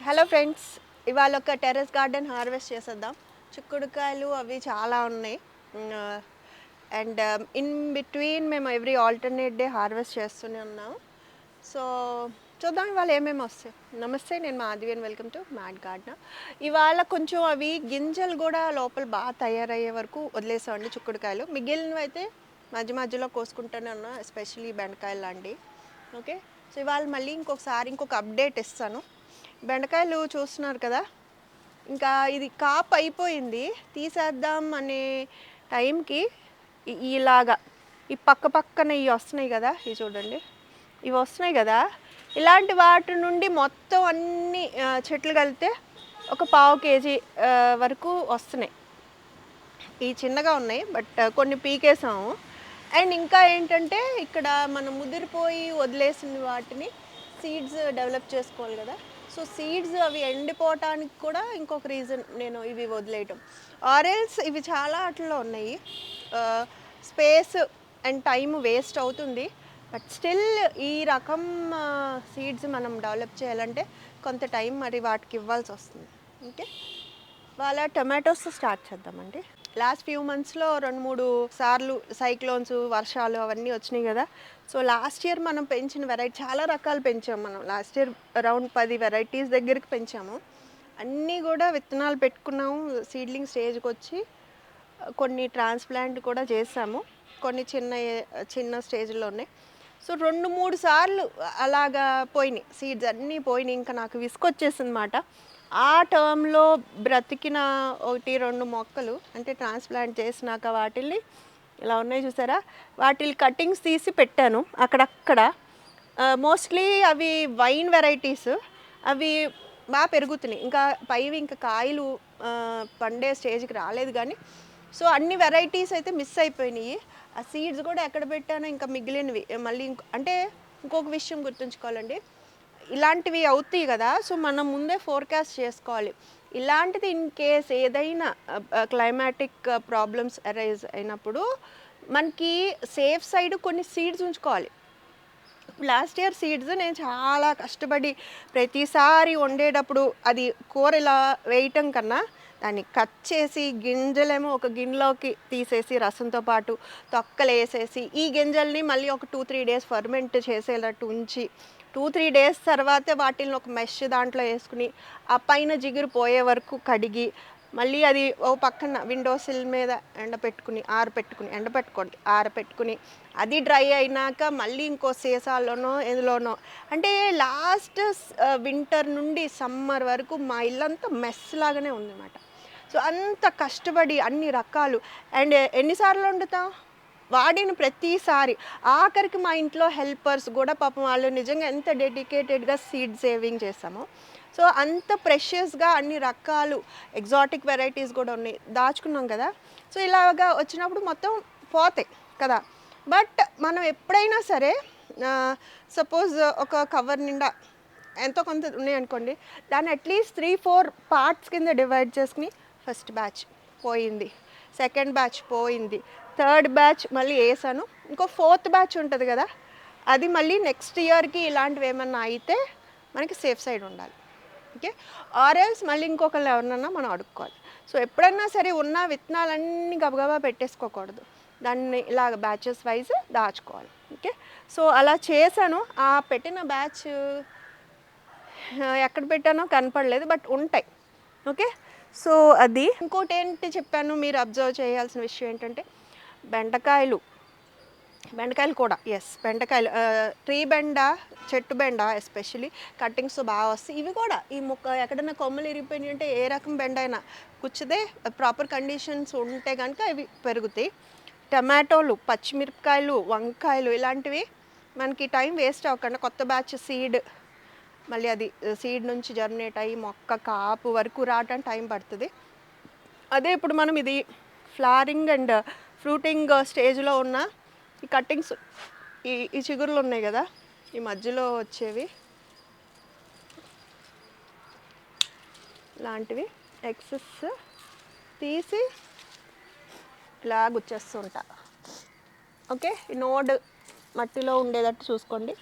Hello friends, ఇవాళ ఒక terrace garden harvest చేసేద్దాం. చిక్కుడుకాయలు అవి చాలా ఉన్నాయి. అండ్ ఇన్ బిట్వీన్ మేము ఎవ్రీ ఆల్టర్నేట్ డే హార్వెస్ట్ చేస్తూనే ఉన్నాం. సో చూద్దాం ఇవాళ ఏమేమి వస్తాయి. నమస్తే, నేను Madhavi and welcome to mad garden. ఇవాళ కొంచెం అవి గింజలు కూడా లోపల బాగా తయారయ్యే వరకు వదిలేసామండి చిక్కుడుకాయలు. మిగిలినవి అయితే మధ్య మధ్యలో కోసుకుంటూనే ఉన్నాం, ఎస్పెషలీ బెండకాయలు లాంటివి. ఓకే, సో ఇవాళ మళ్ళీ ఇంకొక అప్డేట్ ఇస్తాను. బెండకాయలు చూస్తున్నారు కదా, ఇంకా ఇది కాపు అయిపోయింది, తీసేద్దాం అనే టైంకి ఇలాగా ఈ పక్కన ఇవి వస్తున్నాయి కదా, ఇవి చూడండి, ఇవి వస్తున్నాయి కదా, ఇలాంటి వాటి నుండి మొత్తం అన్ని చెట్లు కలిపితే ఒక పావు కేజీ వరకు వస్తున్నాయి. ఈ చిన్నగా ఉన్నాయి, బట్ కొన్ని పీకేసాము. అండ్ ఇంకా ఏంటంటే ఇక్కడ మనం ముదిరిపోయి వదిలేసిన వాటిని సీడ్స్ డెవలప్ చేసుకోవాలి కదా. సో సీడ్స్ అవి ఎండిపోవటానికి కూడా ఇంకొక రీజన్ నేను ఇవి వదిలేయటం. ఆరెల్స్ ఇవి చాలా వాటిల్లో ఉన్నాయి, స్పేస్ అండ్ టైం వేస్ట్ అవుతుంది. బట్ స్టిల్ ఈ రకం సీడ్స్ మనం డెవలప్ చేయాలంటే కొంత టైం మరి వాటికి ఇవ్వాల్సి వస్తుంది. ఓకే, వాళ్ళ టొమాటోస్ స్టార్ట్ చేద్దామండి. లాస్ట్ ఫ్యూ మంత్స్లో 2-3 సార్లు సైక్లోన్స్, వర్షాలు అవన్నీ వచ్చినాయి కదా. సో లాస్ట్ ఇయర్ మనం పెంచిన వెరైటీ చాలా రకాలు పెంచాము. మనం లాస్ట్ ఇయర్ అరౌండ్ 10 వెరైటీస్ దగ్గరికి పెంచాము. అన్నీ కూడా విత్తనాలు పెట్టుకున్నాము, సీడ్లింగ్ స్టేజ్కి వచ్చి కొన్ని ట్రాన్స్ప్లాంట్ కూడా చేసాము, కొన్ని చిన్న స్టేజ్లో ఉన్నాయి. సో 2-3 సార్లు అలాగా పోయినాయి సీడ్స్, అన్నీ పోయినాయి. ఇంకా నాకు విసుకొచ్చేసింది అన్నమాట. ఆ టర్మ్లో బ్రతికిన 1-2 మొక్కలు అంటే ట్రాన్స్ప్లాంట్ చేసినాక వాటిల్ని ఇలా ఉన్నాయి చూసారా, వాటిని కటింగ్స్ తీసి పెట్టాను అక్కడక్కడ. మోస్ట్లీ అవి వైన్ వెరైటీస్, అవి బాగా పెరుగుతున్నాయి. ఇంకా పైవి ఇంకా కాయలు పండే స్టేజ్కి రాలేదు కానీ. సో అన్ని వెరైటీస్ అయితే మిస్ అయిపోయినాయి. ఆ సీడ్స్ కూడా ఎక్కడ పెట్టానో ఇంకా మిగిలినవి మళ్ళీ అంటే ఇంకొక విషయం గుర్తుంచుకోవాలండి, ఇలాంటివి అవుతాయి కదా. సో మనం ముందే ఫోర్కాస్ట్ చేసుకోవాలి. ఇలాంటిది ఇన్ కేస్ ఏదైనా క్లైమాటిక్ ప్రాబ్లమ్స్ అరైజ్ అయినప్పుడు మనకి సేఫ్ సైడ్ కొన్ని సీడ్స్ ఉంచుకోవాలి. లాస్ట్ ఇయర్ సీడ్స్ నేను చాలా కష్టపడి ప్రతిసారి వండేటప్పుడు అది కూర ఇలా వేయటం కన్నా దాన్ని కట్ చేసి గింజలేమో ఒక గిన్నెలోకి తీసేసి రసంతో పాటు తొక్కలు వేసేసి ఈ గింజల్ని మళ్ళీ ఒక 2-3 డేస్ ఫర్మెంట్ చేసేటట్టు ఉంచి 2-3 డేస్ తర్వాత వాటిని ఒక మెష్ దాంట్లో వేసుకుని ఆ పైన జిగురు పోయే వరకు కడిగి మళ్ళీ అది ఓ పక్కన విండోసిల్ మీద ఆరపెట్టుకుని అది డ్రై అయినాక మళ్ళీ ఇంకో సీసాలోనో ఎందులోనో, అంటే లాస్ట్ వింటర్ నుండి సమ్మర్ వరకు మా ఇల్లంతా మెస్ లాగానే ఉందన్నమాట. సో అంత కష్టపడి అన్ని రకాలు. అండ్ ఎన్నిసార్లు వండుతాం, వాడిన ప్రతిసారి. ఆఖరికి మా ఇంట్లో హెల్పర్స్ కూడా పాపం వాళ్ళు నిజంగా ఎంత డెడికేటెడ్గా సీడ్ సేవింగ్ చేస్తామో. సో అంత ప్రెషియస్గా అన్ని రకాలు ఎగ్జాటిక్ వెరైటీస్ కూడా ఉన్నాయి, దాచుకున్నాం కదా. సో ఇలాగా వచ్చినప్పుడు మొత్తం పోతాయి కదా. బట్ మనం ఎప్పుడైనా సరే సపోజ్ ఒక కవర్ నిండా ఎంతో కొంత ఉన్నాయనుకోండి, దాన్ని అట్లీస్ట్ 3-4 పార్ట్స్ కింద డివైడ్ చేసుకుని ఫస్ట్ బ్యాచ్ పోయింది, సెకండ్ బ్యాచ్ పోయింది, థర్డ్ బ్యాచ్ మళ్ళీ వేసాను, ఇంకో 4th బ్యాచ్ ఉంటుంది కదా, అది మళ్ళీ నెక్స్ట్ ఇయర్కి ఇలాంటివి ఏమన్నా అయితే మనకి సేఫ్ సైడ్ ఉండాలి. ఓకే, ఆరెల్స్ మళ్ళీ ఇంకొకళ్ళు ఎవరినన్నా మనం అడుక్కోవాలి. సో ఎప్పుడన్నా సరే ఉన్న విత్తనాలన్నీ గబగబా పెట్టేసుకోకూడదు, దాన్ని ఇలాగ బ్యాచెస్ వైజ్ దాచుకోవాలి. ఓకే, సో అలా చేశాను. ఆ పెట్టిన బ్యాచ్ ఎక్కడ పెట్టానో కనపడలేదు, బట్ ఉంటాయి. ఓకే, సో అది. ఇంకోటి ఏంటి చెప్పాను, మీరు అబ్జర్వ్ చేయాల్సిన విషయం ఏంటంటే బెండకాయలు కూడా బెండకాయలు, ట్రీ బెండ, చెట్టు బెండ ఎస్పెషలీ కట్టింగ్స్ బాగా వస్తాయి. ఇవి కూడా ఈ మొక్క ఎక్కడైనా కొమ్మలు ఇరిగిపోయినాయి అంటే ఏ రకం బెండ అయినా కూర్చుదే ప్రాపర్ కండిషన్స్ ఉంటే కనుక ఇవి పెరుగుతాయి. టమాటోలు, పచ్చిమిరపకాయలు, వంకాయలు ఇలాంటివి మనకి టైం వేస్ట్ అవ్వకుండా కొత్త బ్యాచ్ సీడ్ మళ్ళీ అది సీడ్ నుంచి జర్మినేట్ అయ్యి మొక్క కాపు వరకు రావడానికి టైం పడుతుంది. అదే ఇప్పుడు మనం ఇది ఫ్లవరింగ్ అండ్ ఫ్రూటింగ్ స్టేజ్లో ఉన్న ఈ కట్టింగ్స్, ఈ చిగురులు ఉన్నాయి కదా, ఈ మధ్యలో వచ్చేవి లాంటివి ఎక్సెస్ తీసి ఇలా గుచ్చేస్తుంటా. ఓకే, ఈ నోడ్ మట్టిలో ఉండేటట్టు చూసుకోండి.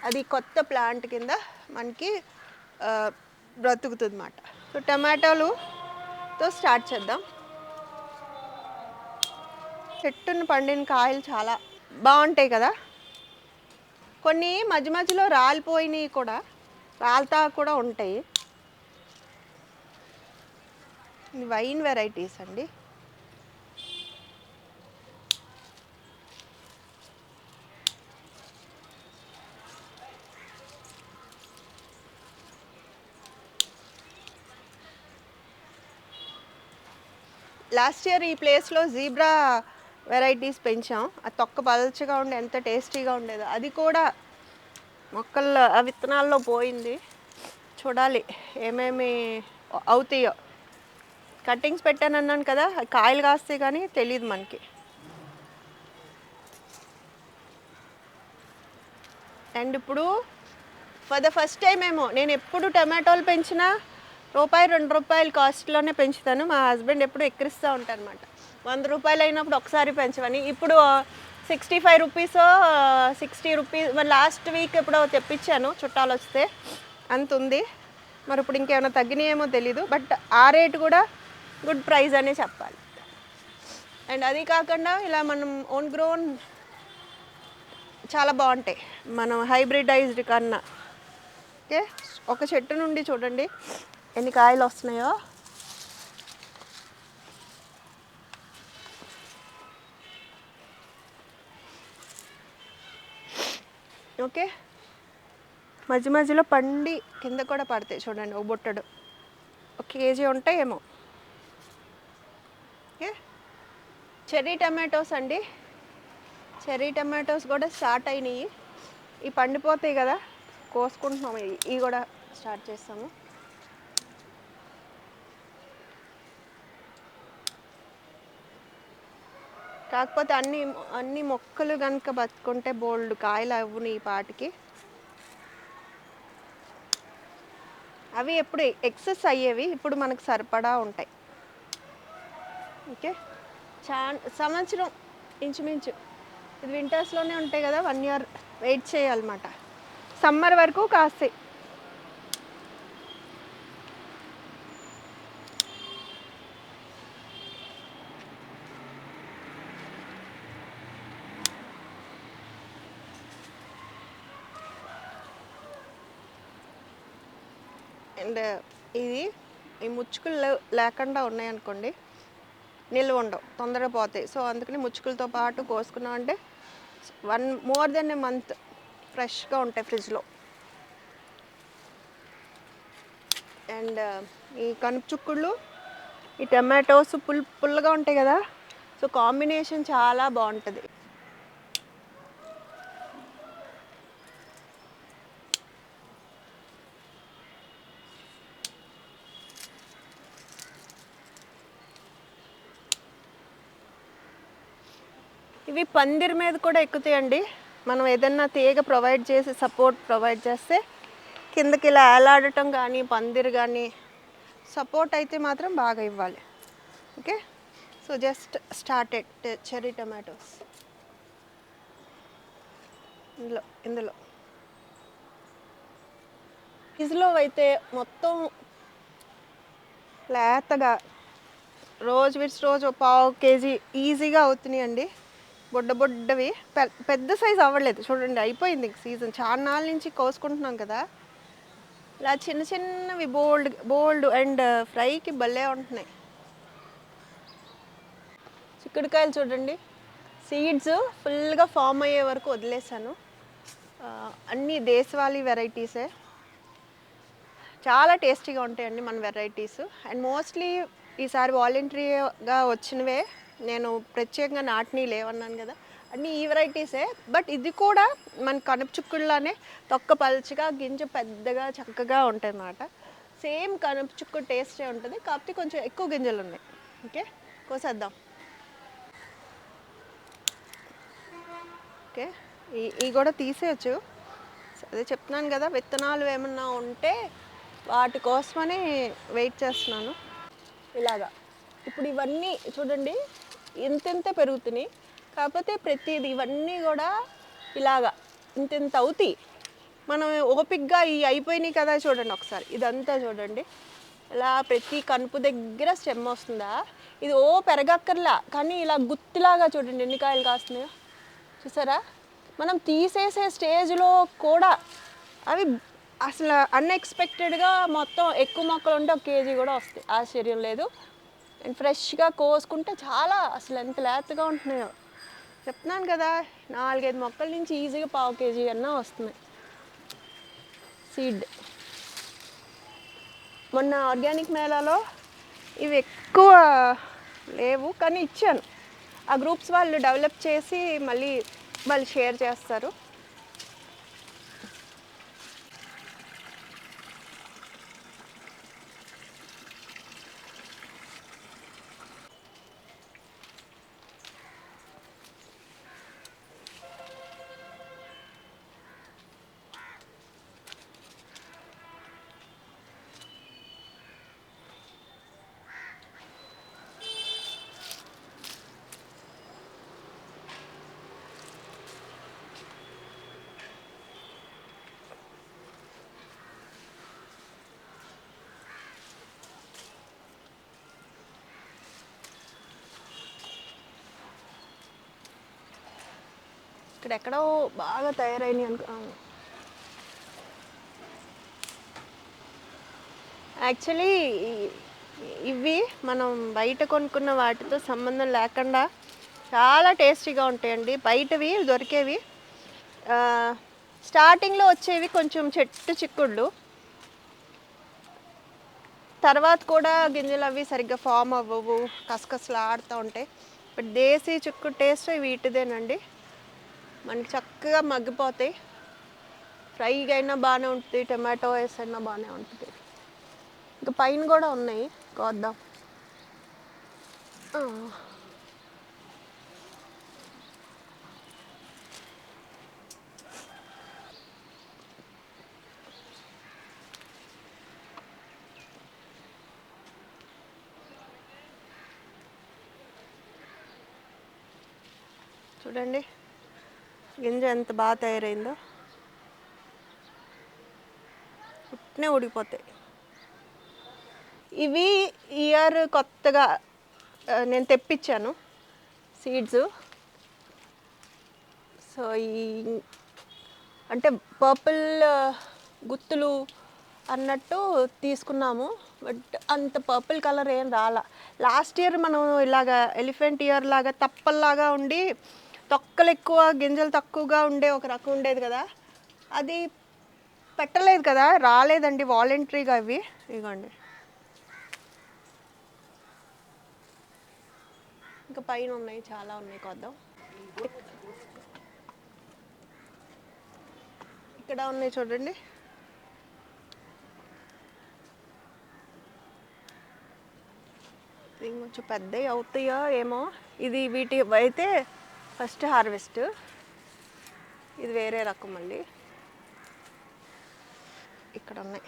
అది కొత్త ప్లాంట్ కింద మనకి బ్రతుకుతుంది అన్నమాట. సో టమాటోలుతో స్టార్ట్ చేద్దాం. చెట్టును పండిన కాయలు చాలా బాగుంటాయి కదా. కొన్ని మధ్య మధ్యలో రాలిపోయినవి కూడా, రాలుతా కూడా ఉంటాయి. ఇది వైన్ వెరైటీస్ అండి. లాస్ట్ ఇయర్ ఈ ప్లేస్లో జీబ్రా వెరైటీస్ పెంచాం. ఆ తొక్క పలచగా ఉండి ఎంత టేస్టీగా ఉండేదో. అది కూడా మొక్కల్లో ఆ విత్తనాల్లో పోయింది. చూడాలి ఏమేమి అవుతాయో. కట్టింగ్స్ పెట్టానన్నాను కదా, కాయలు కాస్తే కానీ తెలియదు మనకి. అండ్ ఇప్పుడు ఫర్ ద ఫస్ట్ టైం ఏమో, నేను ఎప్పుడు టమాటోలు పెంచినా ₹1-2 కాస్ట్లోనే పెంచుతాను. మా హస్బెండ్ ఎప్పుడు ఎక్కిరిస్తూ ఉంటారు అనమాట. ₹100 అయినప్పుడు ఒకసారి పెంచమని. ఇప్పుడు ₹65 ₹60 మరి లాస్ట్ వీక్ ఎప్పుడో తెప్పించాను చుట్టాలు వస్తే, అంత ఉంది. మరి ఇప్పుడు ఇంకేమైనా తగ్గినాయేమో తెలీదు. బట్ ఆ రేటు కూడా గుడ్ ప్రైస్ అనే చెప్పాలి. అండ్ అది కాకుండా ఇలా మనం ఓన్ గ్రోన్ చాలా బాగుంటాయి మనం హైబ్రిడైజ్డ్ కన్నా. ఓకే, ఒక చెట్టు నుండి చూడండి ఎన్ని కాయలు వస్తున్నాయో. ఓకే, మధ్య మధ్యలో పండి కింద కూడా పడతాయి చూడండి. ఒక బుట్టడు 1 కేజీ ఉంటాయేమో. ఓకే, చెర్రీ టమాటోస్ అండి. చెర్రీ టమాటోస్ కూడా స్టార్ట్ అయినాయి. ఇవి పండిపోతాయి కదా, కోసుకుంటున్నాము. ఇవి కూడా స్టార్ట్ చేస్తాము. కాకపోతే అన్ని మొక్కలు కనుక బతుకుంటే బోల్డ్ కాయలు అవ్వుని ఈ పాటికి. అవి ఎప్పుడు ఎక్సెస్ అయ్యేవి, ఇప్పుడు మనకు సరిపడా ఉంటాయి. ఓకే, సంవత్సరం ఇంచుమించు. ఇది వింటర్స్లోనే ఉంటాయి కదా, 1 ఇయర్ వెయిట్ చేయాలన్నమాట. సమ్మర్ వరకు కాస్తాయి. అండ్ ఈ ముచ్చుకులు లేకుండా ఉన్నాయనుకోండి, నిల్వ ఉండవు, తొందరగా పోతాయి. సో అందుకని ముచ్చుకులతో పాటు కోసుకున్నాం అంటే మోర్ దెన్ ఏ మంత్ ఫ్రెష్గా ఉంటాయి ఫ్రిడ్జ్లో. అండ్ ఈ కనుపు చుక్కుళ్ళు, ఈ టమాటోస్ పుల్లగా ఉంటాయి కదా, సో కాంబినేషన్ చాలా బాగుంటుంది. ఇవి పందిరి మీద కూడా ఎక్కుతాయండి. మనం ఏదన్నా తీగ ప్రొవైడ్ చేసి, సపోర్ట్ ప్రొవైడ్ చేస్తే కిందకి ఇలా ఏలాడటం కానీ, పందిరి కానీ సపోర్ట్ అయితే మాత్రం బాగా ఇవ్వాలి. Okay, so just started cherry tomatoes. ఇందులో ఫ్రిడ్జ్లో అయితే మొత్తం లేతగా రోజు విడిచి రోజు 1/4 కేజీ ఈజీగా అవుతున్నాయండి. బుడ్డవి, పెద్ద సైజు అవ్వలేదు చూడండి. అయిపోయింది సీజన్, చాలా నాళ్ళ నుంచి కోసుకుంటున్నాం కదా. ఇలా చిన్న చిన్నవి బోల్డ్ అండ్ ఫ్రైకి భలే ఉంటున్నాయి. చిక్కుడుకాయలు చూడండి, సీడ్స్ ఫుల్గా ఫామ్ అయ్యే వరకు వదిలేసాను. అన్నీ దేశవాళీ వెరైటీసే, చాలా టేస్టీగా ఉంటాయండి మన వెరైటీస్. అండ్ మోస్ట్లీ ఈసారి వాలంటరీగా వచ్చినవే, నేను ప్రత్యేకంగా నాటిని లేవన్నాను కదా, అన్నీ ఈ వెరైటీసే. బట్ ఇది కూడా మన కనుపు చుక్కుడులానే తొక్క పలుచగా, గింజ పెద్దగా చక్కగా ఉంటాయి అన్నమాట. సేమ్ కనుపు చుక్కు టేస్టే ఉంటుంది, కాకపోతే కొంచెం ఎక్కువ గింజలు ఉన్నాయి. ఓకే, కోసేద్దాం. ఓకే, ఇవి కూడా తీసేయచ్చు. అదే చెప్తున్నాను కదా, విత్తనాలు ఏమన్నా ఉంటే వాటి కోసమని వెయిట్ చేస్తున్నాను. ఇలాగా ఇప్పుడు ఇవన్నీ చూడండి ఇంత పెరుగుతున్నాయి. కాకపోతే ప్రతిది ఇవన్నీ కూడా ఇలాగా ఇంత అవుతాయి. మనం ఓపిక్గా ఈ అయిపోయినాయి కదా చూడండి ఒకసారి, ఇదంతా చూడండి ఇలా ప్రతి కనుపు దగ్గర స్టెమ్ వస్తుందా. ఇది పెరగక్కర్లా, కానీ ఇలా గుత్తిలాగా చూడండి ఎన్ని కాయలు కాస్తున్నాయో చూసారా. మనం తీసేసే స్టేజ్లో కూడా అవి అసలు అన్ఎక్స్పెక్టెడ్గా మొత్తం ఎక్కువ మొక్కలు ఉంటే 1 కేజీ కూడా వస్తాయి, ఆశ్చర్యం లేదు. అండ్ ఫ్రెష్గా కోసుకుంటే చాలా అసలు ఎంత లేతగా ఉంటున్నాయో చెప్తున్నాను కదా. 4-5 మొక్కల నుంచి ఈజీగా 1/4 కేజీ అన్నా వస్తున్నాయి సీడ్. మొన్న ఆర్గానిక్ మేళాలో ఇవి ఎక్కువ లేవు కానీ ఇచ్చాను, ఆ గ్రూప్స్ వాళ్ళు డెవలప్ చేసి మళ్ళీ వాళ్ళు షేర్ చేస్తారు. ఇక్కడెక్కడో బాగా తయారైనవి అనుకో. యాక్చువల్లీ ఇవి మనం బయట కొనుక్కున్న వాటితో సంబంధం లేకుండా చాలా టేస్టీగా ఉంటాయండి. బయటవి దొరికేవి స్టార్టింగ్లో వచ్చేవి కొంచెం చెట్టు చిక్కుళ్ళు, తర్వాత కూడా గింజలు అవి సరిగ్గా ఫామ్ అవ్వవు, కసకసలు ఆడుతూ ఉంటాయి. బట్ దేశీ చిక్కుడు టేస్ట్ వీటిదేనండి, మనకి చక్కగా మగ్గిపోతాయి. ఫ్రైగా అయినా బాగానే ఉంటుంది, టమాటో వేసి అయినా బాగానే ఉంటుంది. ఇంకా పైన కూడా ఉన్నాయి, కోద్దాం. చూడండి గింజ ఎంత బాగా తయారైందో, పుట్టినే ఉడికిపోతాయి. ఇవి ఇయర్ కొత్తగా నేను తెప్పించాను సీడ్స్. సో ఈ అంటే పర్పుల్ గుత్తులు అన్నట్టు తీసుకున్నాము, బట్ అంత పర్పుల్ కలర్ ఏం రాలా. లాస్ట్ ఇయర్ మనం ఇలాగా ఎలిఫెంట్ ఇయర్ లాగా తప్పల్లాగా ఉండి తొక్కలు ఎక్కువ గింజలు తక్కువగా ఉండే ఒక రకం ఉండేది కదా, అది పెట్టలేదు కదా, రాలేదండి వాలంటరీగా. అవి ఇవ్వండి, ఇంకా పైన ఉన్నాయి, చాలా ఉన్నాయి, కొద్దాం. ఇక్కడ ఉన్నాయి చూడండి, కొంచెం పెద్దవి అవుతాయో ఏమో. ఇది వీటి అయితే ఫస్ట్ హార్వెస్ట్, ఇది వేరే రకం మళ్ళీ. ఇక్కడ ఉన్నాయి.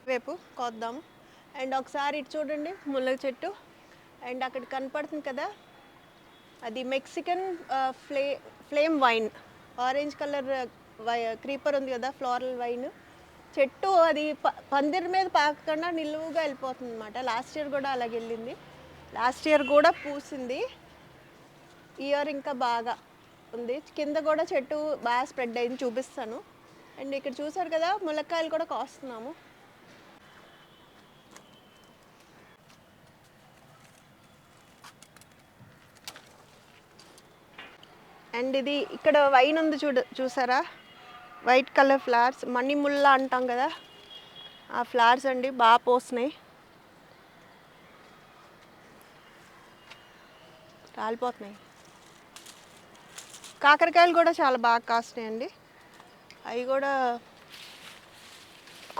వైపు కోద్దాము. అండ్ ఒకసారి ఇటు చూడండి ముల్లగ చెట్టు, అండ్ అక్కడ కనపడుతుంది కదా అది Mexican flame wine, orange colour creeper ఉంది కదా, ఫ్లోరల్ వైన్ చెట్టు. అది పందిరి మీద పాకకుండా నిలువుగా వెళ్ళిపోతుంది అనమాట. లాస్ట్ ఇయర్ కూడా అలాగే వెళ్ళింది, లాస్ట్ ఇయర్ కూడా పూసింది, ఇయర్ ఇంకా బాగా ఉంది. కింద కూడా చెట్టు బాగా స్ప్రెడ్ అయింది, చూపిస్తాను. అండ్ ఇక్కడ చూసారు కదా ములక్కాయలు కూడా కోస్తున్నాము. అండ్ ఇది ఇక్కడ వైన్ ఉంది చూసారా, వైట్ కలర్ ఫ్లవర్స్, మణిముల్ల అంటాం కదా, ఆ ఫ్లవర్స్ అండి బాగా పోస్తున్నాయి, రాలిపోతున్నాయి. కాకరకాయలు కూడా చాలా బాగా కాస్తున్నాయండి, అవి కూడా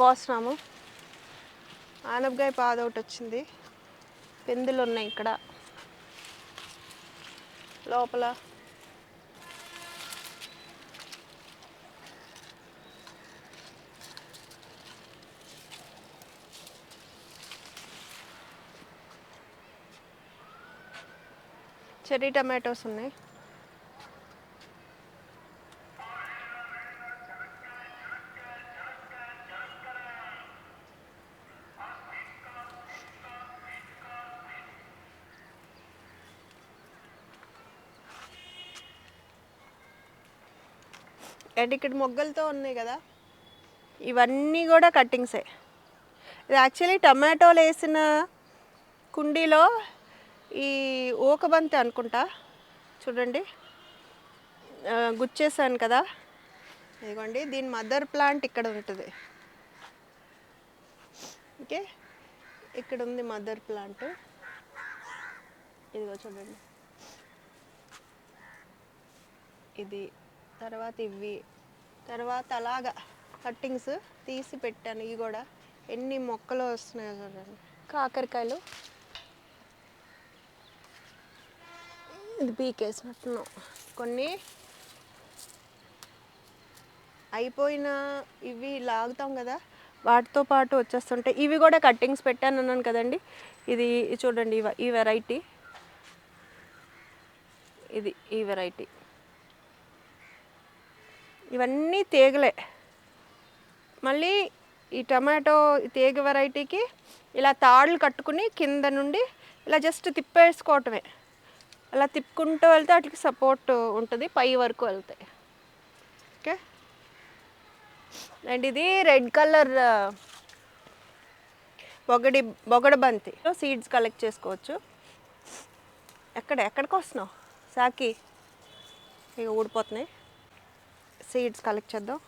కోస్తున్నాము. ఆనపకాయ పాద ఒకటి వచ్చింది, పెందులు ఉన్నాయి ఇక్కడ లోపల. చెర్రీ టమాటోస్ ఉన్నాయి. అండ్ ఇక్కడ మొగ్గలతో ఉన్నాయి కదా, ఇవన్నీ కూడా కట్టింగ్సే. ఇది యాక్చువల్లీ టమాటోలు వేసిన కుండీలో ఈ ఊకబంతి అనుకుంటా, చూడండి గుచ్చేసాను కదా, ఇదిగోండి దీని మదర్ ప్లాంట్ ఇక్కడ ఉంటుంది. ఓకే, ఇక్కడ ఉంది మదర్ ప్లాంట్, ఇదిగో చూడండి, ఇది తర్వాత ఇవి, తర్వాత అలాగా కట్టింగ్స్ తీసి పెట్టాను. ఇవి కూడా ఎన్ని మొక్కలు వస్తున్నాయో చూడండి. కాకరకాయలు ఇది పీకేసినట్టున్నాం, కొన్ని అయిపోయిన ఇవి లాగుతాం కదా, వాటితో పాటు వచ్చేస్తుంటాయి. ఇవి కూడా కట్టింగ్స్ పెట్టాను అన్నాను కదండి, ఇది చూడండి, ఈ వెరైటీ, ఇది ఈ వెరైటీ, ఇవన్నీ తీగలే. మళ్ళీ ఈ టమాటో తీగ వెరైటీకి ఇలా తాళ్ళు కట్టుకుని కింద నుండి ఇలా జస్ట్ తిప్పేసుకోవటమే, అలా తిప్పుకుంటూ వెళ్తే వాటికి సపోర్ట్ ఉంటుంది, పై వరకు వెళ్తాయి. ఓకే, అండ్ ఇది రెడ్ కలర్ బొగడబంతి, సీడ్స్ కలెక్ట్ చేసుకోవచ్చు. ఎక్కడికి వస్తున్నావు సాకి, ఇక ఊడిపోతున్నాయి, సీడ్స్ కలెక్ట్ చేద్దాం.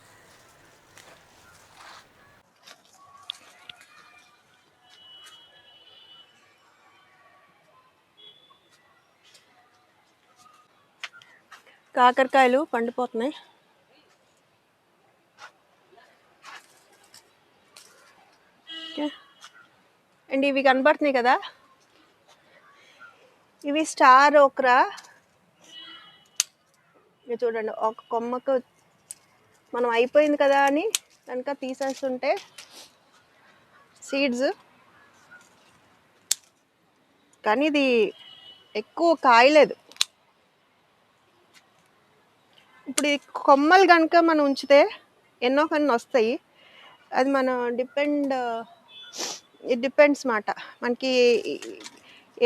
కాకరకాయలు పండిపోతున్నాయి. ఓకే, అండ్ ఇవి కనబడుతున్నాయి కదా, ఇవి స్టార్ ఓక్రా. ఇవి చూడండి, ఒక కొమ్మకు మనం అయిపోయింది కదా అని కనుక తీసేస్తుంటే సీడ్స్, కానీ ఇది ఎక్కువ కాయలేదు. ఇప్పుడు ఈ కొమ్మలు కనుక మనం ఉంచితే ఎన్నో కొన్ని వస్తాయి, అది మన ఇట్ డిపెండ్స్ మాట, మనకి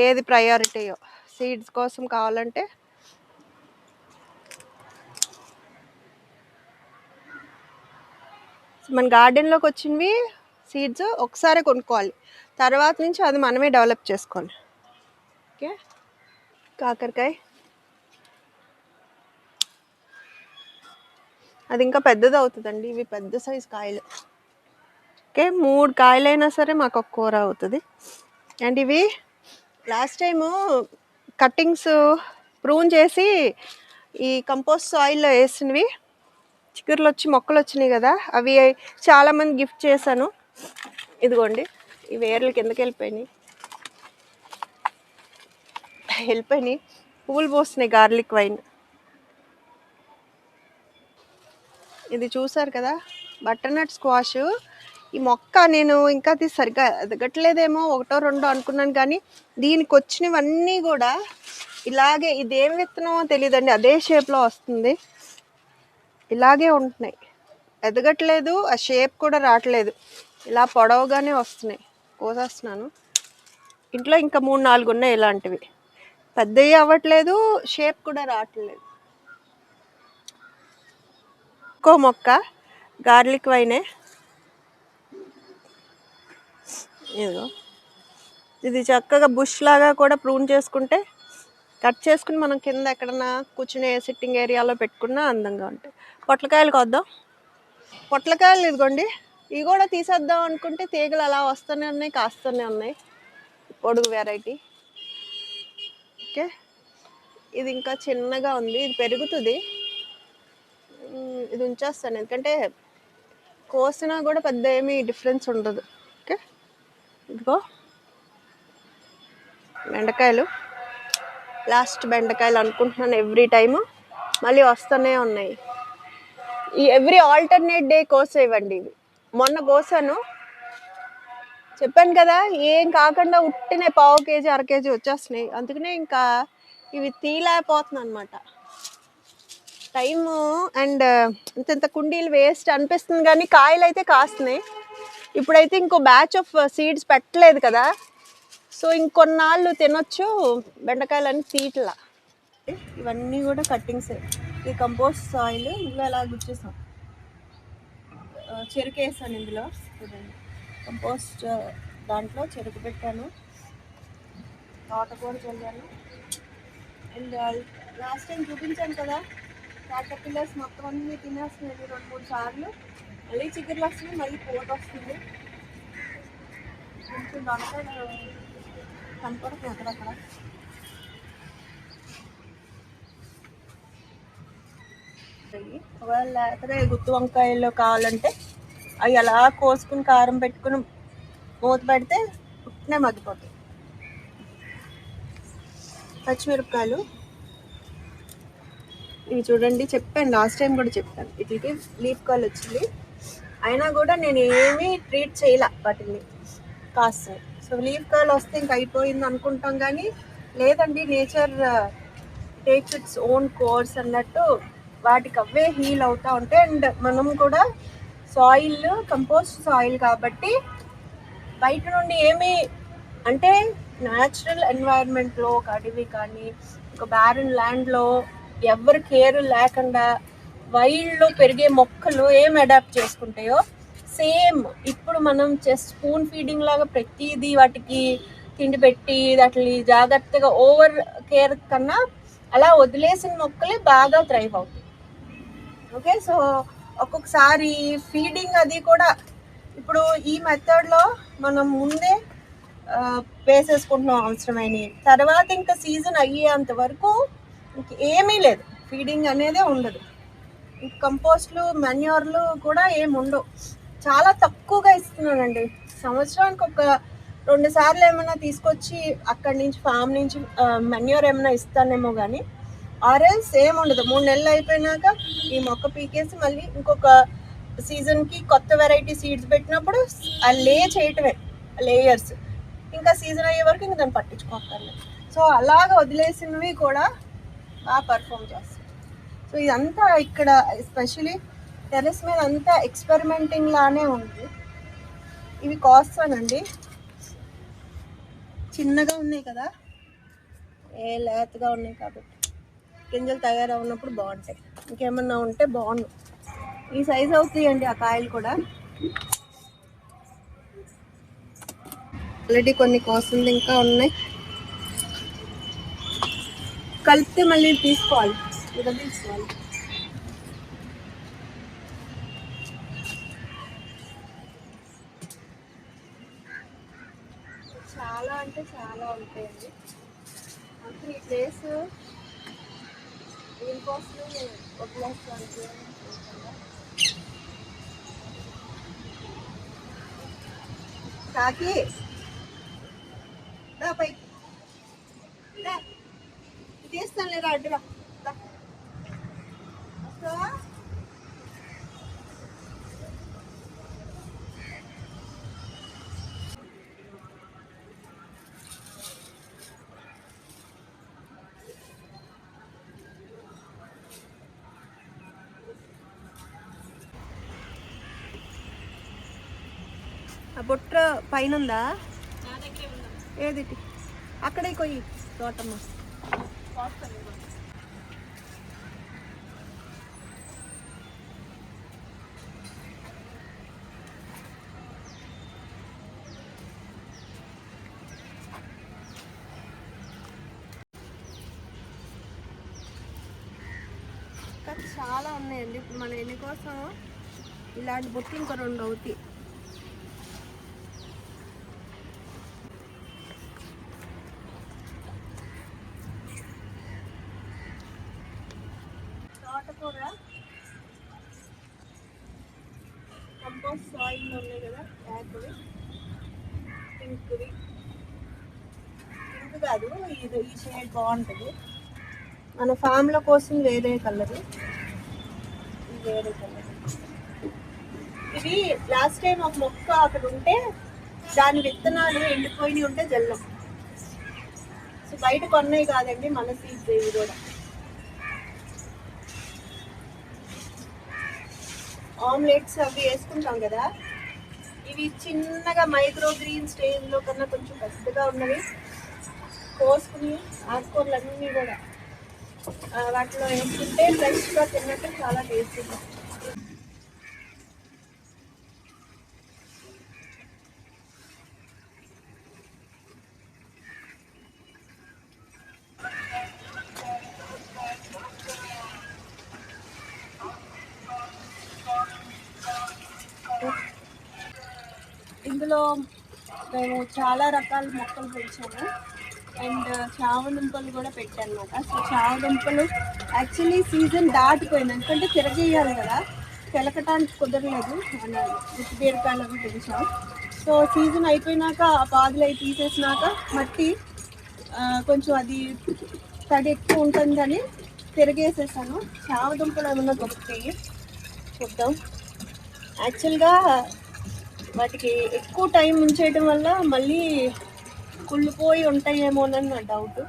ఏది ప్రయారిటీయో. సీడ్స్ కోసం కావాలంటే మన గార్డెన్లోకి వచ్చినవి సీడ్స్ ఒకసారి కొనుక్కోవాలి, తర్వాత నుంచి అది మనమే డెవలప్ చేసుకోవాలి. ఓకే, కాకరకాయ అది ఇంకా పెద్దది అవుతుందండి, ఇవి పెద్ద సైజు కాయలు. ఓకే, 3 కాయలైనా సరే మాకు ఒక కూర అవుతుంది. అండ్ ఇవి లాస్ట్ టైము కట్టింగ్స్ ప్రూన్ చేసి ఈ కంపోస్ట్ సాయిల్లో వేసినవి చిగురులు వచ్చి మొక్కలు వచ్చినాయి కదా, అవి చాలామంది గిఫ్ట్ చేశాను. ఇదిగోండి, ఈ వేర్లు కిందకి వెళ్ళిపోయినాయి, పువ్వులు పోస్తున్నాయి, గార్లిక్ వైన్. ఇది చూసారు కదా, బటర్నట్ స్క్వాష్. ఈ మొక్క నేను ఇంకా అది సరిగ్గా ఎదగట్లేదేమో, 1-2 అనుకున్నాను, కానీ దీనికి వచ్చినవన్నీ కూడా ఇలాగే, ఇదేం విత్తనమో తెలియదండి, అదే షేప్లో వస్తుంది, ఇలాగే ఉంటున్నాయి, ఎదగట్లేదు, ఆ షేప్ కూడా రావట్లేదు, ఇలా పొడవుగానే వస్తున్నాయి. కోసేస్తున్నాను, ఇంట్లో ఇంకా 3-4 ఉన్నాయి ఇలాంటివి, పెద్దవి అవ్వట్లేదు, షేప్ కూడా రావట్లేదు. ఇంకో మొక్క గార్లిక్ వైనే, ఇదిగో, ఇది చక్కగా బుష్ లాగా కూడా ప్రూన్ చేసుకుంటే కట్ చేసుకుని మనం కింద ఎక్కడన్నా కూర్చునే సిట్టింగ్ ఏరియాలో పెట్టుకున్నా అందంగా ఉంటాయి. పొట్లకాయలు కొద్దాం. పొట్లకాయలు ఇదిగోండి, ఇవి కూడా తీసేద్దాం అనుకుంటే తీగలు అలా వస్తూనే ఉన్నాయి, కాస్తూనే ఉన్నాయి. పొడుగు వెరైటీ. ఓకే, ఇది ఇంకా చిన్నగా ఉంది, ఇది పెరుగుతుంది. ఇది ఉంచేస్తాను ఎందుకంటే కోసినా కూడా పెద్ద ఏమీ డిఫరెన్స్ ఉండదు. ఓకే, ఇదిగో బెండకాయలు, లాస్ట్ బెండకాయలు అనుకుంటున్నాను. ఎవ్రీ టైము మళ్ళీ వస్తూనే ఉన్నాయి. ఈ ఎవ్రీ ఆల్టర్నేట్ డే కోసేవండి ఇవి. మొన్న కోసాను, చెప్పాను కదా, ఏం కాకుండా ఉట్టినే పావు కేజీ 1/2 కేజీ వచ్చేస్తున్నాయి. అందుకనే ఇంకా ఇవి తీలేకపోతున్నాను అనమాట. టైము అండ్ ఇంత కుండీలు వేస్ట్ అనిపిస్తుంది, కానీ కాయలు అయితే కాస్తున్నాయి. ఇప్పుడైతే ఇంకో బ్యాచ్ ఆఫ్ సీడ్స్ పెట్టలేదు కదా, సో ఇంకొన్నాళ్ళు తినొచ్చు బెండకాయలని తీట్లా. ఇవన్నీ కూడా కట్టింగ్స్. ఈ కంపోస్ట్ సాయిల్ ఇందులో ఎలా గుచ్చేసాం, చెరుకు వేసాను ఇందులో. కంపోస్ట్ దాంట్లో చెరుకు పెట్టాను, తోటకూర చల్లాను. అండ్ లాస్ట్ టైం చూపించాను కదా, క్యాటర్ పిల్లర్స్ మొత్తం అన్నీ తినేస్తున్నాయి 2-3 సార్లు. మళ్ళీ చిగుర్లు వస్తున్నాయి, మళ్ళీ పోటు వస్తుంది. కొంచెం దొండకాయ కనపడుతుంది అక్కడక్కడ. ఒకవేళ లేకపోతే గుత్తి వంకాయలు కావాలంటే అవి అలా కోసుకుని కారం పెట్టుకుని మూత పెడితే పుట్టినే మగ్గిపోతాయి. పచ్చిమిరపకాయలు ఇవి చూడండి, చెప్పాను లాస్ట్ టైం కూడా చెప్పాను, వీటికి లీఫ్ కాల్ వచ్చింది. అయినా కూడా నేను ఏమీ ట్రీట్ చేయలే వాటిని, కాస్తాయి. సో లీఫ్ కాల్ వస్తే ఇంక అయిపోయింది అనుకుంటాం, కానీ లేదండి, nature takes its own course అన్నట్టు వాటికి అవే హీల్ అవుతూ ఉంటాయి. అండ్ మనం కూడా సాయిల్ కంపోస్ట్ సాయిల్ కాబట్టి బయట నుండి ఏమీ, అంటే న్యాచురల్ ఎన్వైరన్మెంట్లో ఒక అడవి కానీ ఒక బ్యారన్ ల్యాండ్లో ఎవరి కేర్ లేకుండా వైల్డ్లో పెరిగే మొక్కలు ఏం అడాప్ట్ చేసుకుంటాయో సేమ్ ఇప్పుడు మనం జస్ట్ స్పూన్ ఫీడింగ్ లాగా ప్రతిదీ వాటికి తిండి పెట్టి వాటిని జాగ్రత్తగా ఓవర్ కేర్ కన్నా అలా వదిలేసిన మొక్కలే బాగా థ్రైవ్ అవుతాయి. ఓకే, సో ఒక్కొక్కసారి ఫీడింగ్ అది కూడా ఇప్పుడు ఈ మెథడ్లో మనం ముందే వేసేసుకుంటున్నాం అవసరమైనవి. తర్వాత ఇంకా సీజన్ అయ్యేంత వరకు ఇంక ఏమీ లేదు, ఫీడింగ్ అనేదే ఉండదు. కంపోస్ట్లు మెన్యూర్లు కూడా ఏమి ఉండవు, చాలా తక్కువగా ఇస్తున్నానండి. సంవత్సరానికి ఒక 2 సార్లు ఏమైనా తీసుకొచ్చి అక్కడి నుంచి ఫామ్ నుంచి మెన్యూర్ ఏమైనా ఇస్తానేమో, కానీ ఆర్ఎల్స్ ఏమి ఉండదు. 3 నెలలు అయిపోయినాక ఈ మొక్క పీకేసి మళ్ళీ ఇంకొక సీజన్కి కొత్త వెరైటీ సీడ్స్ పెట్టినప్పుడు ఆ చేయటమే లేయర్స్. ఇంకా సీజన్ అయ్యే వరకు ఇంకా దాన్ని పట్టించుకోక్కర్లేదు. సో అలాగ వదిలేసినవి కూడా బాగా పర్ఫామ్ చేస్తాయి. సో ఇదంతా ఇక్కడ ఎస్పెషలీ టెర్రస్ మీద అంతా ఎక్స్పెరిమెంటింగ్ లానే ఉంది. ఇవి కాస్తానండి, చిన్నగా ఉన్నాయి కదా, లేతగా ఉన్నాయి కాబట్టి గింజలు తయారవున్నప్పుడు బాగుంటాయి. ఇంకేమన్నా ఉంటే బాగుండు. ఈ సైజ్ అవుతాయండి ఆ కాయలు కూడా. ఆల్రెడీ కొన్ని కోసింది ఇంకా ఉన్నాయి, కలిపితే మళ్ళీ తీసుకోవాలి. చాలా అంటే చాలా ఉంటాయండి. అసలు ఈ ప్లేస్ దీనికోసం వదిలేస్తాను. కాకి పై తీస్తాను లేదా అడ్డురా వస్తావా? ఆ బొట్ట పైన ఉందా? ఏది అక్కడే కొయ్యి తోటమ్మ. చాలా ఉన్నాయండి. ఇప్పుడు మన ఎన్ని కోసం ఇలాంటి బుట్లు ఇంకా 2 అవుతాయి. తోటకూర, కంపోస్ట్ సాయిల్ ఉన్నాయి కదా, యాకువి, పింక్వి, పింక్ కాదు ఇది, ఈ షేడ్ బాగుంటుంది. మన ఫామ్ల కోసం వేరే కలరు, వేరే కలర్. ఇవి లాస్ట్ టైం ఒక మొక్క అక్కడ ఉంటే దాని విత్తనాలు ఎండిపోయి ఉంటే జల్లం. సో బయట కొన్నాయి కాదండి, మన సీడ్స్ ఇవి కూడా. ఆమ్లెట్స్ అవి వేసుకుంటాం కదా, ఇవి చిన్నగా మైక్రో గ్రీన్ స్టేజ్లో కన్నా కొంచెం పెద్దగా ఉన్నవి కోసుకుని ఆకుకూరలన్నీ కూడా వాటిలో వేసుకుంటే ఫ్రెష్గా తిన్నట్టు చాలా టేస్టీగా. ఇందులో మేము చాలా రకాల మొక్కలు పెంచాము అండ్ చామదుంపలు కూడా పెట్టాను అనమాట. సో చామదుంపలు యాక్చువల్లీ సీజన్ దాటిపోయింది, ఎందుకంటే తిరగేయాలి కదా, తెలకటానికి కుదరలేదు. మన ఉత్తి బీరకాయలు అవి పెంచాం. సో సీజన్ అయిపోయినాక ఆ పాదులు అవి తీసేసినాక మట్టి కొంచెం అది తడి ఎక్కువ ఉంటుందని తిరగేసేసాను. చామదుంపలు ఏమన్నా దొరుకుతాయి చూద్దాం. యాక్చువల్గా వాటికి ఎక్కువ టైం ఉంచేయడం వల్ల మళ్ళీ కుళ్ళిపోయి ఉంటాయేమోనని నా డౌట్.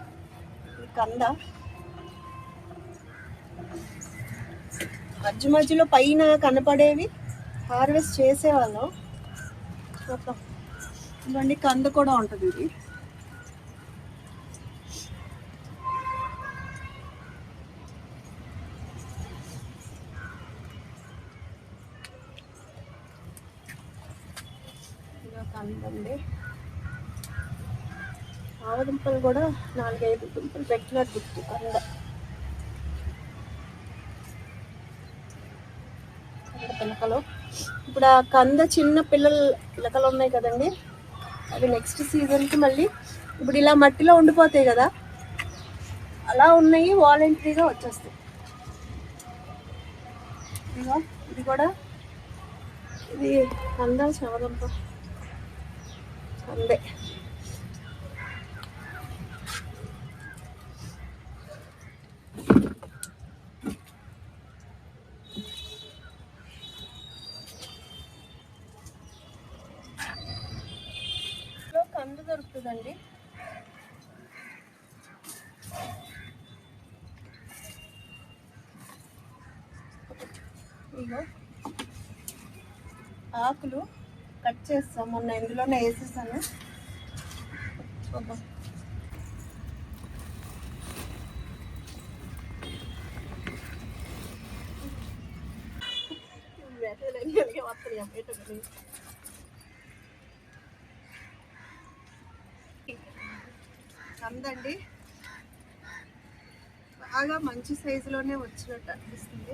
కంద మధ్య మధ్యలో పైన కనపడేవి హార్వెస్ట్ చేసేవాళ్ళం. ఇవన్నీ కంద కూడా ఉంటుంది. ఇది కందండి. ఆవదుంపలు కూడా 4-5 దుంపలు పెట్టినట్టు గుర్తు. కంద పిలకలు. ఇప్పుడు ఆ కంద చిన్న పిల్లలు ఉన్నాయి కదండి, అవి నెక్స్ట్ సీజన్కి మళ్ళీ ఇప్పుడు ఇలా మట్టిలో ఉండిపోతాయి కదా, అలా ఉన్నాయి వాలంటరీగా వచ్చేస్తాయి. ఇది కూడా ఇది కంద చామదుంప కందే. కంద దొరుకుతుందండి. ఇగో ఆకులు కట్ చేస్తాం, మొన్న ఇందులోనే వేసేసాను. కందండి బాగా మంచి సైజులోనే వచ్చినట్టు అనిపిస్తుంది.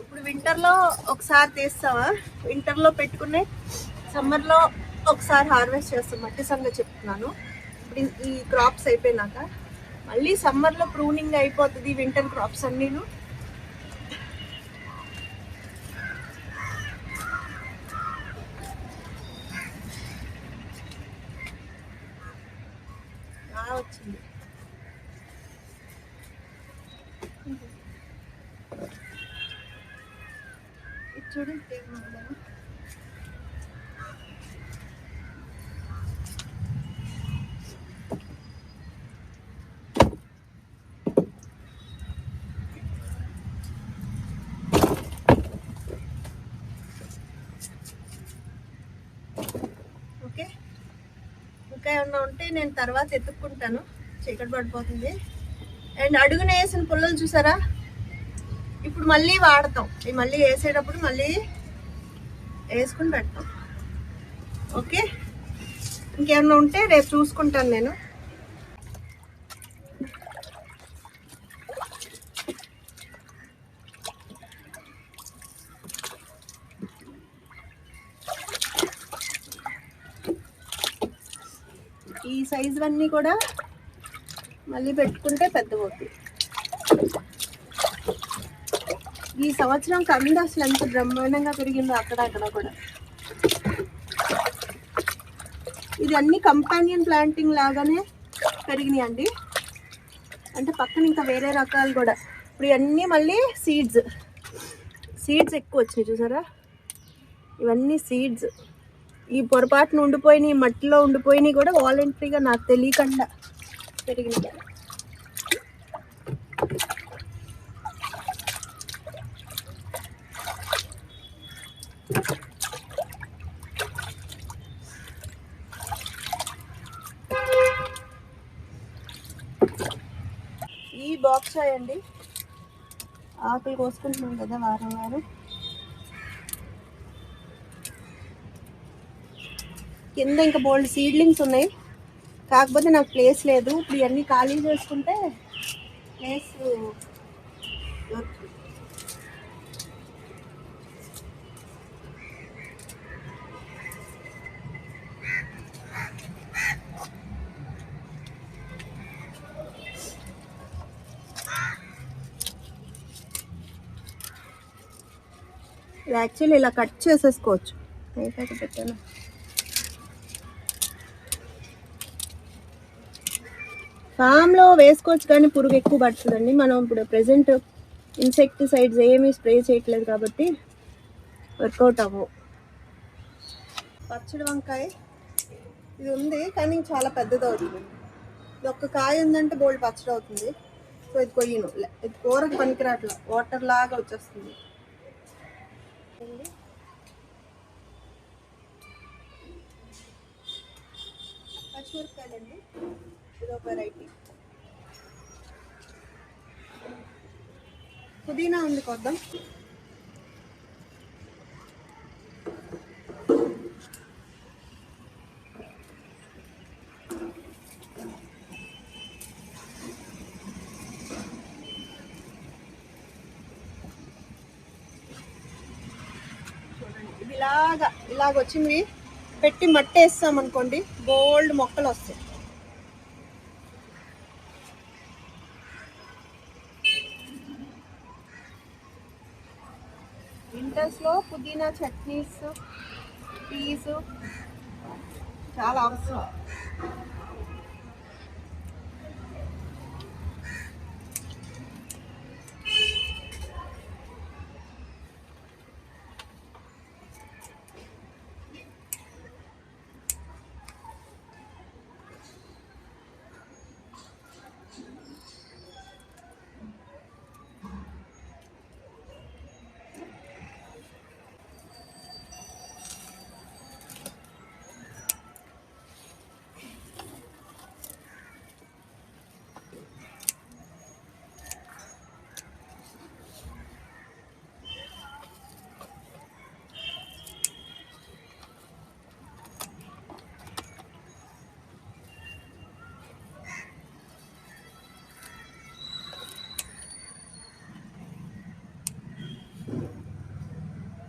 ఇప్పుడు వింటర్లో ఒకసారి తీస్తావా, వింటర్లో పెట్టుకునే సమ్మర్లో ఒకసారి హార్వెస్ట్ చేస్తాం. మట్టి సంగతి చెప్తున్నాను. ఇప్పుడు ఈ క్రాప్స్ అయిపోయినాక మళ్ళీ సమ్మర్లో ప్రూనింగ్ అయిపోతుంది వింటర్ క్రాప్స్ అన్నీను. వచ్చింది ఇది చూడండి. ఓకే, ఇంకా ఏమన్నా ఉంటే నేను తర్వాత ఎత్తుక్కుంటాను, చీకటి పడిపోతుంది. అండ్ అడుగున వేసిన పుల్లలు చూసారా, ఇప్పుడు మళ్ళీ వాడతాం. ఇవి మళ్ళీ వేసేటప్పుడు మళ్ళీ వేసుకుని పెడతాం. ఓకే, ఇంకేమన్నా ఉంటే రేపు చూసుకుంటాను నేను. ఈ సైజువన్నీ కూడా మళ్ళీ పెట్టుకుంటే పెద్దవవుతాయి. ఈ సంవత్సరం కంద అసలు ఎంత బ్రహ్మాండంగా పెరిగిందో అక్కడ కూడా. ఇది అన్ని కంపానియన్ ప్లాంటింగ్ లాగానే పెరిగినాయి అండి. అంటే పక్కన ఇంకా వేరే రకాలు కూడా. ఇప్పుడు ఇవన్నీ మళ్ళీ సీడ్స్ ఎక్కువ వచ్చినాయి చూసారా. ఇవన్నీ సీడ్స్. ఈ పొరపాటున ఉండిపోయినాయి, మట్టిలో ఉండిపోయినాయి కూడా వాలంటరీగా నాకు తెలియకుండా పెరిగినాయి. ఈ బాక్స్ అండి, ఆకులు కోసుకుంటున్నాం కదా వారం వారం. కింద ఇంకా బోల్డ్ సీడ్లింగ్స్ ఉన్నాయి, కాకపోతే నాకు ప్లేస్ లేదు. ఇప్పుడు ఇవన్నీ ఖాళీ చేసుకుంటే ప్లేస్ యాక్చువల్లీ ఇలా కట్ చేసేసుకోవచ్చు. పెట్టాను. ఫామ్లో వేసుకోవచ్చు కానీ పురుగు ఎక్కువ పడుతుందండి. మనం ఇప్పుడు ప్రెజెంట్ ఇన్సెక్టిసైడ్స్ ఏమీ స్ప్రే చేయట్లేదు కాబట్టి వర్కౌట్ అవ్వవు. పచ్చడి వంకాయ ఇది ఉంది కానీ చాలా పెద్దది అవుతుంది. ఇది ఒక్క కాయ ఉందంటే బోల్డ్ పచ్చడి అవుతుంది. సో ఇది కొయ్యను, ఇది కూరకు పనికిరాట్లా, వాటర్ లాగా వచ్చేస్తుంది. పచ్చిమిరపకాయలండి, ఇది ఒక వెరైటీ. పుదీనా ఉంది కొద్దాం. ఇది ఇలాగ వచ్చింది. పెట్టి మట్టి వేస్తాం అనుకోండి, బోల్డ్ మొక్కలు వస్తాయి. వింటర్స్లో పుదీనా చట్నీస్, టీస్ చాలా అవసరం.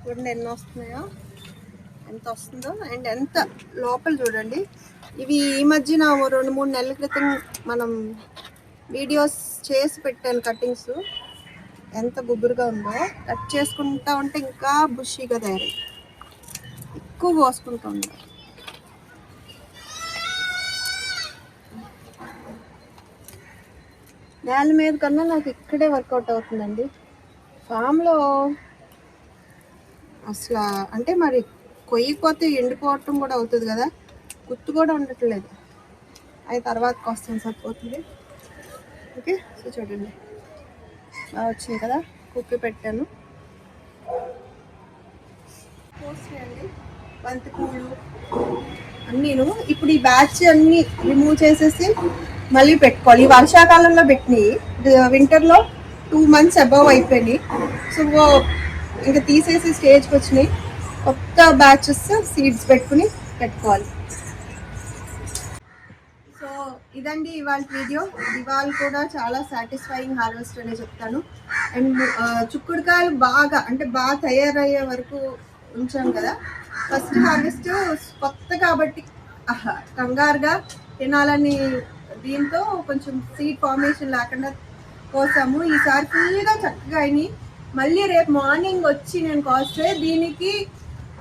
చూడండి ఎన్ని వస్తున్నాయో, ఎంత వస్తుందో. అండ్ ఎంత లోపల చూడండి. ఇవి ఈ మధ్యన 2-3 నెలల క్రితం మనం వీడియోస్ చేసి పెట్టాను కటింగ్స్. ఎంత గుబురుగా ఉందో. కట్ చేసుకుంటా ఉంటే ఇంకా బుషీగా తయారై ఎక్కువ కోసుకుంటూ ఉంటాం. నేల మీద కన్నా నాకు ఇక్కడే వర్కౌట్ అవుతుందండి. ఫామ్లో అసలు అంటే మరి కొయ్యిపోతే ఎండిపోవటం కూడా అవుతుంది కదా, గుర్తు కూడా ఉండట్లేదు. అది తర్వాతకి వస్తుంది, సరిపోతుంది. ఓకే, సో చూడండి బాగా వచ్చింది కదా. కుప్పి పెట్టాను. పోస్తాయండి బంతి పూలు అన్నీను. ఇప్పుడు ఈ బ్యాచ్ అన్నీ రిమూవ్ చేసేసి మళ్ళీ పెట్టుకోవాలి. ఈ వర్షాకాలంలో పెట్టినాయి, వింటర్లో 2 months అబవ్ అయిపోయినాయి. సో ఇంకా తీసేసి స్టేజ్కి వచ్చినాయి. కొత్త బ్యాచెస్ సీడ్స్ పెట్టుకోవాలి. సో ఇదండి ఇవాళ వీడియో. ఇవాళ కూడా చాలా సాటిస్ఫైయింగ్ హార్వెస్ట్ అనే చెప్తాను. అండ్ చిక్కుడుకాయలు బాగా తయారయ్యే వరకు ఉంచాం కదా. ఫస్ట్ హార్వెస్ట్ కొత్త కాబట్టి కంగారుగా తినాలని దీంతో కొంచెం సీడ్ ఫార్మేషన్ లేకుండా కోసాము. ఈసారి ఫుల్గా చక్కగా అయినాయి. మళ్ళీ రేపు మార్నింగ్ వచ్చి నేను కోస్తే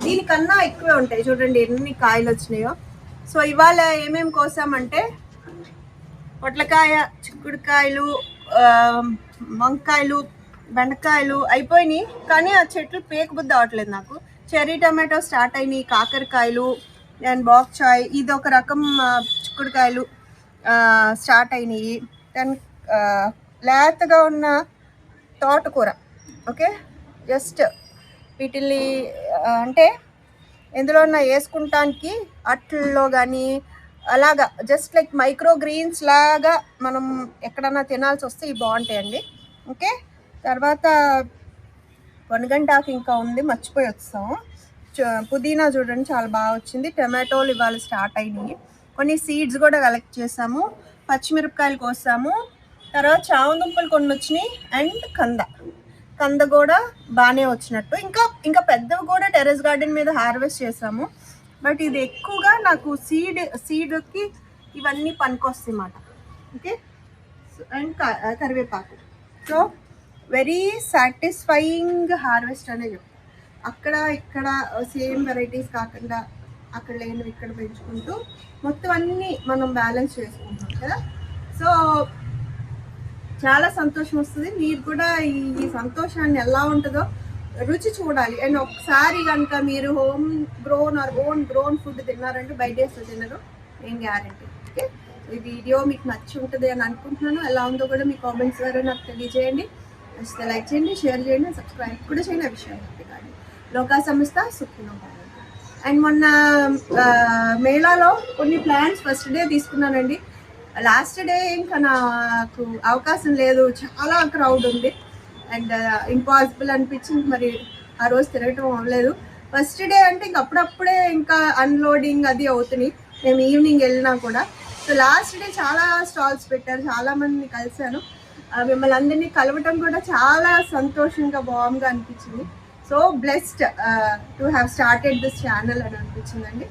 దీనికన్నా ఎక్కువే ఉంటాయి. చూడండి ఎన్ని కాయలు వచ్చినాయో. సో ఇవాళ ఏమేమి కోసామంటే పొట్లకాయ, చిక్కుడుకాయలు, వంకాయలు, బెండకాయలు అయిపోయినాయి, కానీ ఆ చెట్లు పేకబుద్ధి అవట్లేదు నాకు. చెర్రీ టమాటో స్టార్ట్ అయినాయి, కాకరకాయలు అండ్ బాక్ చాయ్, ఇది ఒక రకం చిక్కుడుకాయలు స్టార్ట్ అయినాయి. దెన్ లేతగా ఉన్న తోటకూర. ఓకే, జస్ట్ వీటిని అంటే ఎందులో వేసుకుంటానికి అట్లలో కానీ అలాగా జస్ట్ లైక్ మైక్రో గ్రీన్స్ లాగా మనం ఎక్కడన్నా తినాల్సి వస్తే ఇవి బాగుంటాయండి. ఓకే, తర్వాత పొనగంటాకు ఇంకా ఉంది, మర్చిపోయి వచ్చాము. పుదీనా చూడండి చాలా బాగా వచ్చింది. టమాటోలు ఇవాళ స్టార్ట్ అయినాయి. కొన్ని సీడ్స్ కూడా కలెక్ట్ చేసాము. పచ్చిమిరపకాయలు కోసాము. తర్వాత చామదుంపలు కొన్ని వచ్చినాయి. అండ్ కంద కూడా బాగానే వచ్చినట్టు. ఇంకా పెద్దవి కూడా టెర్రస్ గార్డెన్ మీద హార్వెస్ట్ చేసాము. బట్ ఇది ఎక్కువగా నాకు సీడ్కి ఇవన్నీ పనికొస్తాయి అన్నమాట. ఓకే, అండ్ కరివేపాకు. సో వెరీ సాటిస్ఫైయింగ్ హార్వెస్ట్ అనే చెప్తాను. అక్కడ ఇక్కడ సేమ్ వెరైటీస్ కాకుండా అక్కడ లేనివి ఇక్కడ పెంచుకుంటూ మొత్తం అన్నీ మనం బ్యాలెన్స్ చేసుకుంటాం కదా. సో చాలా సంతోషం వస్తుంది. మీరు కూడా ఈ సంతోషాన్ని ఎలా ఉంటుందో రుచి చూడాలి. అండ్ ఒకసారి కనుక మీరు ఓన్ గ్రోన్ ఫుడ్ తిన్నారంటే బయట తినరు, ఏం గ్యారంటీ. ఓకే, ఈ వీడియో మీకు నచ్చి ఉంటుంది అని అనుకుంటున్నాను. ఎలా ఉందో కూడా మీ కామెంట్స్ ద్వారా నాకు తెలియజేయండి. నచ్చితే లైక్ చేయండి, షేర్ చేయండి, సబ్స్క్రైబ్ కూడా చేయండి. ఆ విషయం కానీ లోకా సంస్థ సుఖినో. అండ్ మొన్న మేళాలో కొన్ని ప్లాన్స్ ఫస్ట్ డే తీసుకున్నానండి. లాస్ట్ డే ఇంకా నాకు అవకాశం లేదు, చాలా క్రౌడ్ ఉంది అండ్ ఇంపాసిబుల్ అనిపించింది. మరి ఆ రోజు తిరగటం అవ్వలేదు. ఫస్ట్ డే అంటే ఇంక అప్పుడప్పుడే ఇంకా అన్లోడింగ్ అది అవుతున్నాయి, మేము ఈవినింగ్ వెళ్ళినా కూడా. సో లాస్ట్ డే చాలా స్టాల్స్ పెట్టారు, చాలామందిని కలిశాను. మిమ్మల్ని అందరినీ కలవటం కూడా చాలా సంతోషంగా బాగుంగా అనిపించింది. So blessed to have started this channel అని అనిపించిందండి.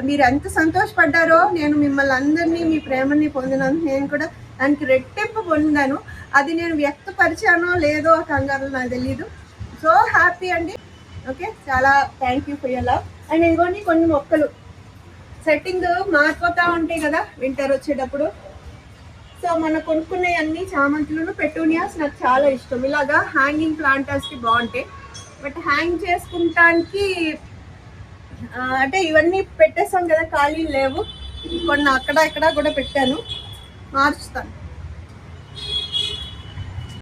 మీరు ఎంత సంతోషపడ్డారో, నేను మిమ్మల్ని అందరినీ మీ ప్రేమని పొందినందుకు నేను కూడా దానికి రెట్టింపు పొందాను. అది నేను వ్యక్తపరిచానో లేదో కంగారు నాకు తెలీదు. సో హ్యాపీ అండి. ఓకే, చాలా thank you for your love. And ఇదిగోండి కొన్ని మొక్కలు సెట్టింగ్ మారిపోతూ ఉంటాయి కదా వింటర్ వచ్చేటప్పుడు. సో మనం కొనుక్కునే అన్ని చామంతులను, పెటూనియాస్ నాకు చాలా ఇష్టం. ఇలాగా హ్యాంగింగ్ ప్లాంటర్స్కి బాగుంటాయి. బట్ హ్యాంగ్ చేసుకుంటానికి అంటే ఇవన్నీ పెట్టేస్తాం కదా, ఖాళీ లేవు. కొన్ని అక్కడ ఇక్కడ కూడా పెట్టాను, మార్చుతాను.